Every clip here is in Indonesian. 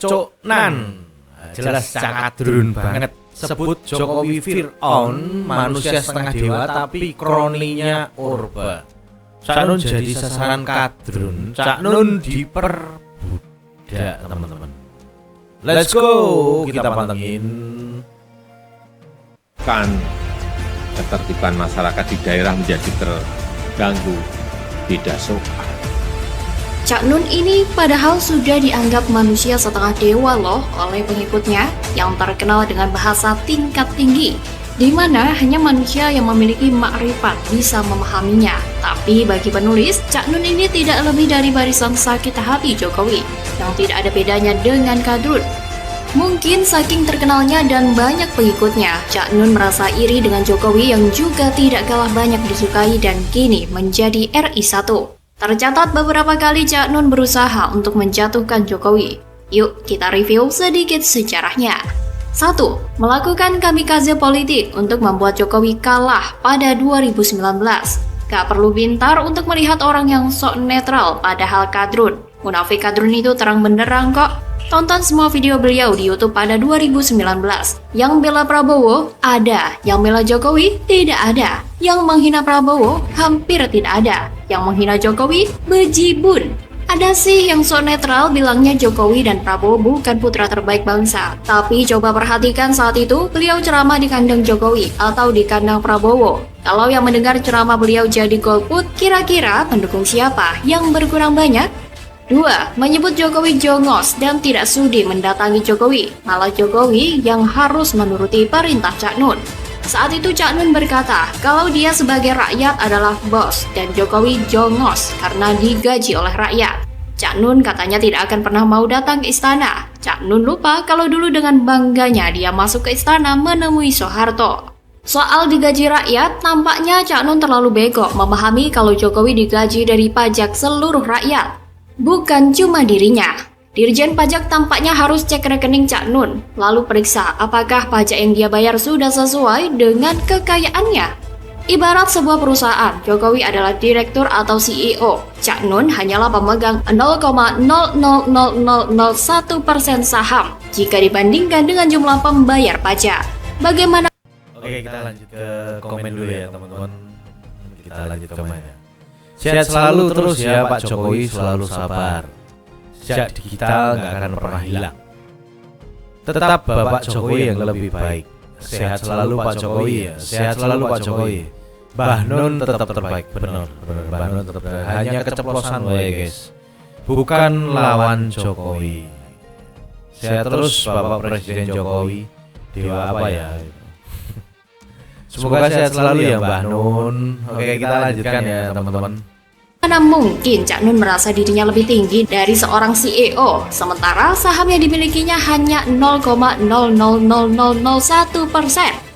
Cok Nan, jelas cakadrun banget. Sebut Jokowi Fir'aun, manusia setengah dewa tapi kroninya Orba. Cak Nun jadi sasaran kadrun, Cak Nun diperbudak, teman-teman. Let's go, kita pantengin. Kan ketertiban masyarakat di daerah menjadi terganggu, tidak sopan. Cak Nun ini padahal sudah dianggap manusia setengah dewa loh oleh pengikutnya yang terkenal dengan bahasa tingkat tinggi, di mana hanya manusia yang memiliki makrifat bisa memahaminya. Tapi bagi penulis, Cak Nun ini tidak lebih dari barisan sakit hati Jokowi yang tidak ada bedanya dengan kadrun. Mungkin saking terkenalnya dan banyak pengikutnya, Cak Nun merasa iri dengan Jokowi yang juga tidak kalah banyak disukai dan kini menjadi RI 1. Tercatat beberapa kali Cak Nun berusaha untuk menjatuhkan Jokowi. Yuk kita review sedikit sejarahnya. 1. Melakukan kamikaze politik untuk membuat Jokowi kalah pada 2019. Gak perlu pintar untuk melihat orang yang sok netral padahal kadrun. Munafik kadrun itu terang benderang kok. Tonton semua video beliau di YouTube pada 2019. Yang bela Prabowo ada, yang bela Jokowi tidak ada. Yang menghina Prabowo hampir tidak ada. Yang menghina Jokowi bejibun. Ada sih yang so netral bilangnya Jokowi dan Prabowo bukan putra terbaik bangsa. Tapi coba perhatikan saat itu beliau ceramah di kandang Jokowi atau di kandang Prabowo. Kalau yang mendengar ceramah beliau jadi golput, kira-kira pendukung siapa yang berkurang banyak? 2. Menyebut Jokowi jongos dan tidak sudi mendatangi Jokowi. Malah Jokowi yang harus menuruti perintah Cak Nun. Saat itu Cak Nun berkata kalau dia sebagai rakyat adalah bos dan Jokowi jongos karena digaji oleh rakyat. Cak Nun katanya tidak akan pernah mau datang ke istana. Cak Nun lupa kalau dulu dengan bangganya dia masuk ke istana menemui Soeharto. Soal digaji rakyat, nampaknya Cak Nun terlalu bego memahami kalau Jokowi digaji dari pajak seluruh rakyat. Bukan cuma dirinya. Dirjen pajak tampaknya harus cek rekening Cak Nun, lalu periksa apakah pajak yang dia bayar sudah sesuai dengan kekayaannya. Ibarat sebuah perusahaan, Jokowi adalah direktur atau CEO. Cak Nun hanyalah pemegang 0,00001% saham jika dibandingkan dengan jumlah pembayar pajak. Bagaimana? Oke, kita lanjut ke komen dulu ya, teman-teman. Kita lanjut ke komen ya. Sehat selalu terus ya Pak Jokowi, selalu sabar. Jejak digital nggak akan pernah hilang. Tetap Bapak Jokowi yang lebih baik. Sehat selalu Pak Jokowi ya. Sehat selalu Pak Jokowi. Mbah Nun tetap terbaik. Benar. Mbah Nun tetap terbaik. Hanya keceplosan ya guys. Bukan lawan Jokowi. Sehat terus Bapak Presiden Jokowi. Dewa apa ya? Semoga sehat selalu ya Mbah Nun. Oke, kita lanjutkan ya teman-teman. Mana mungkin Cak Nun merasa dirinya lebih tinggi dari seorang CEO, sementara saham yang dimilikinya hanya 0,00001%.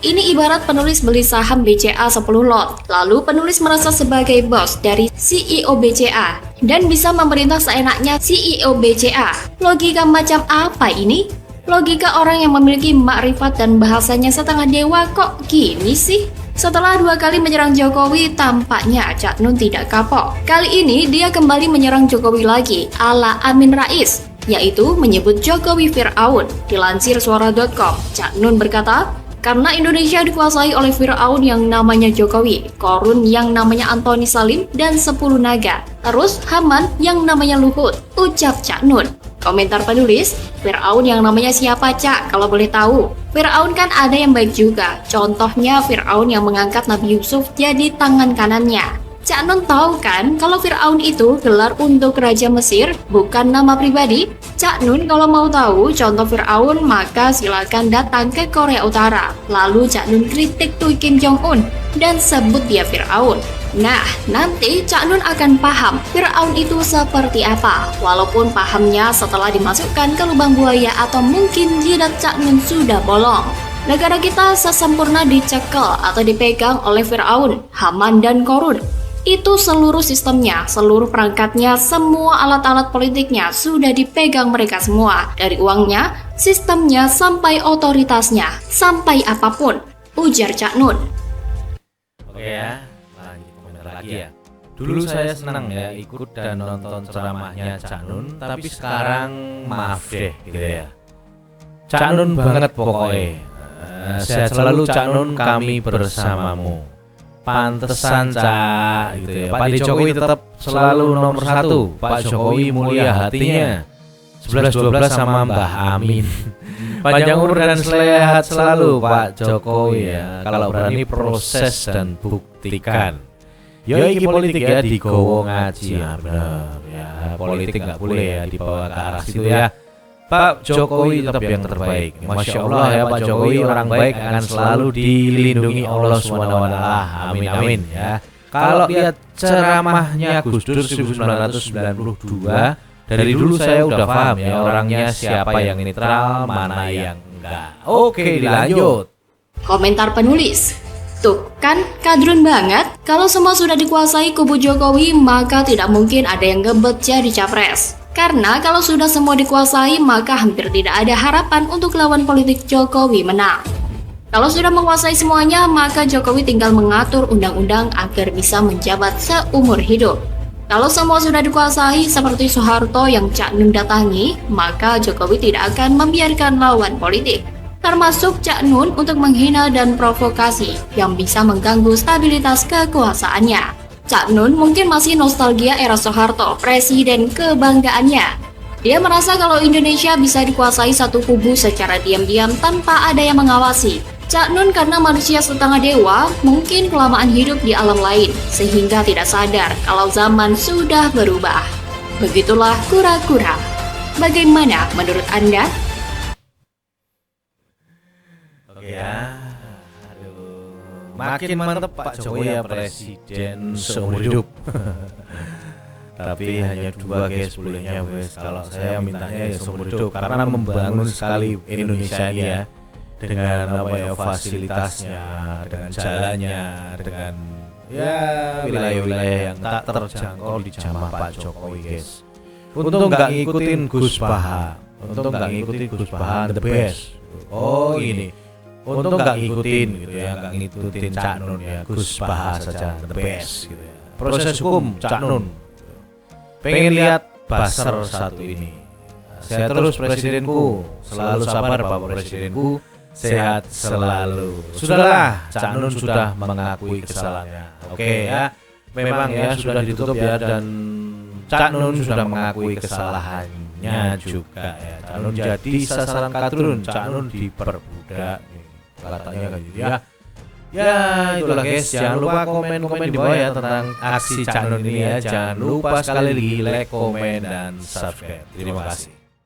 Ini ibarat penulis beli saham BCA 10 lot, lalu penulis merasa sebagai bos dari CEO BCA dan bisa memerintah seenaknya CEO BCA. Logika macam apa ini? Logika orang yang memiliki makrifat dan bahasanya setengah dewa kok gini sih? Setelah 2 kali menyerang Jokowi, tampaknya Cak Nun tidak kapok. Kali ini dia kembali menyerang Jokowi lagi, ala Amin Rais, yaitu menyebut Jokowi Fir'aun. Dilansir suara.com, Cak Nun berkata, karena Indonesia dikuasai oleh Fir'aun yang namanya Jokowi, Korun yang namanya Antoni Salim, dan 10 naga. Terus Haman yang namanya Luhut, ucap Cak Nun. Komentar penulis, Fir'aun yang namanya siapa Cak kalau boleh tahu? Fir'aun kan ada yang baik juga. Contohnya Fir'aun yang mengangkat Nabi Yusuf jadi tangan kanannya. Cak Nun tahu kan kalau Fir'aun itu gelar untuk Raja Mesir, bukan nama pribadi? Cak Nun kalau mau tahu contoh Fir'aun maka silakan datang ke Korea Utara. Lalu Cak Nun kritik tuh Kim Jong Un dan sebut dia Fir'aun. Nah, nanti Cak Nun akan paham Fir'aun itu seperti apa, walaupun pahamnya setelah dimasukkan ke lubang buaya atau mungkin jidat Cak Nun sudah bolong. Negara kita sesempurna dicekel atau dipegang oleh Fir'aun, Haman, dan Korun. Itu seluruh sistemnya, seluruh perangkatnya, semua alat-alat politiknya sudah dipegang mereka semua. Dari uangnya, sistemnya, sampai otoritasnya, sampai apapun, ujar Cak Nun. Oke ya, lanjut komentar lagi ya. Dulu saya senang ya ikut dan nonton ceramahnya Cak Nun, tapi sekarang maaf deh gitu ya. Cak Nun banget pokoknya. Sehat selalu Cak Nun, kami bersamamu. Pantesan Cak gitu ya. Pak Jokowi tetap selalu nomor 1. Pak Jokowi mulia hatinya. 11-12 sama Mbah Amin. Panjang umur dan sehat selalu Pak Jokowi ya. Kalau berani proses dan buktikan. Yo iki politik ya digowo ngaji ya benar ya. Politik nggak boleh ya dibawa ke arah situ ya. Pak Jokowi tetap yang terbaik. Masya Allah ya Pak Jokowi, orang baik akan selalu dilindungi Allah SWT. Amin amin ya. Kalau lihat ceramahnya Gus Dur 1992, dari dulu saya udah paham ya orangnya siapa yang netral, mana yang enggak. Oke, dilanjut. Komentar penulis. Tuh kan kadrun banget. Kalau semua sudah dikuasai kubu Jokowi, maka tidak mungkin ada yang ngebet jadi capres. Karena kalau sudah semua dikuasai, maka hampir tidak ada harapan untuk lawan politik Jokowi menang. Kalau sudah menguasai semuanya, maka Jokowi tinggal mengatur undang-undang agar bisa menjabat seumur hidup. Kalau semua sudah dikuasai seperti Soeharto yang Cak Nun datangi, maka Jokowi tidak akan membiarkan lawan politik, termasuk Cak Nun, untuk menghina dan provokasi yang bisa mengganggu stabilitas kekuasaannya. Cak Nun mungkin masih nostalgia era Soeharto, presiden kebanggaannya. Dia merasa kalau Indonesia bisa dikuasai satu kubu secara diam-diam tanpa ada yang mengawasi. Cak Nun karena manusia setengah dewa, mungkin kelamaan hidup di alam lain, sehingga tidak sadar kalau zaman sudah berubah. Begitulah kura-kura. Bagaimana menurut Anda? Oke ya. Makin mantep Pak Jokowi ya presiden seumur hidup. Tapi hanya 2 guys bolehnya wes. Kalau saya mintanya ya seumur hidup karena membangun sekali Indonesia ini ya. Dengan apa ya fasilitasnya, dengan jalannya, dengan ya wilayah-wilayah yang tak terjangkau di zaman Pak Jokowi guys. Untung nggak ngikutin Gus Baha. Untung nggak ngikutin Gus Baha the best. Oh ini. Untung nggak ngikutin gitu ya, nggak ngikutin Cak Nun ya, Gus Baha saja the best gitu ya. Proses hukum Cak Nun. Pengen lihat Basar satu ini. Sehat terus presidenku, selalu sabar Bapak presidenku, sehat selalu. Sudahlah, Cak Nun sudah mengakui kesalahannya. Oke ya, memang ya sudah ditutup ya dan Cak Nun sudah mengakui kesalahannya juga ya. Cak Nun jadi sasaran kadrun, Cak Nun diperbudak. Katanya kayak gitu ya. Ya itulah guys, jangan lupa komen-komen di bawah ya tentang aksi Cak Nun ini ya. Jangan lupa sekali lagi like, komen, dan subscribe. Terima kasih.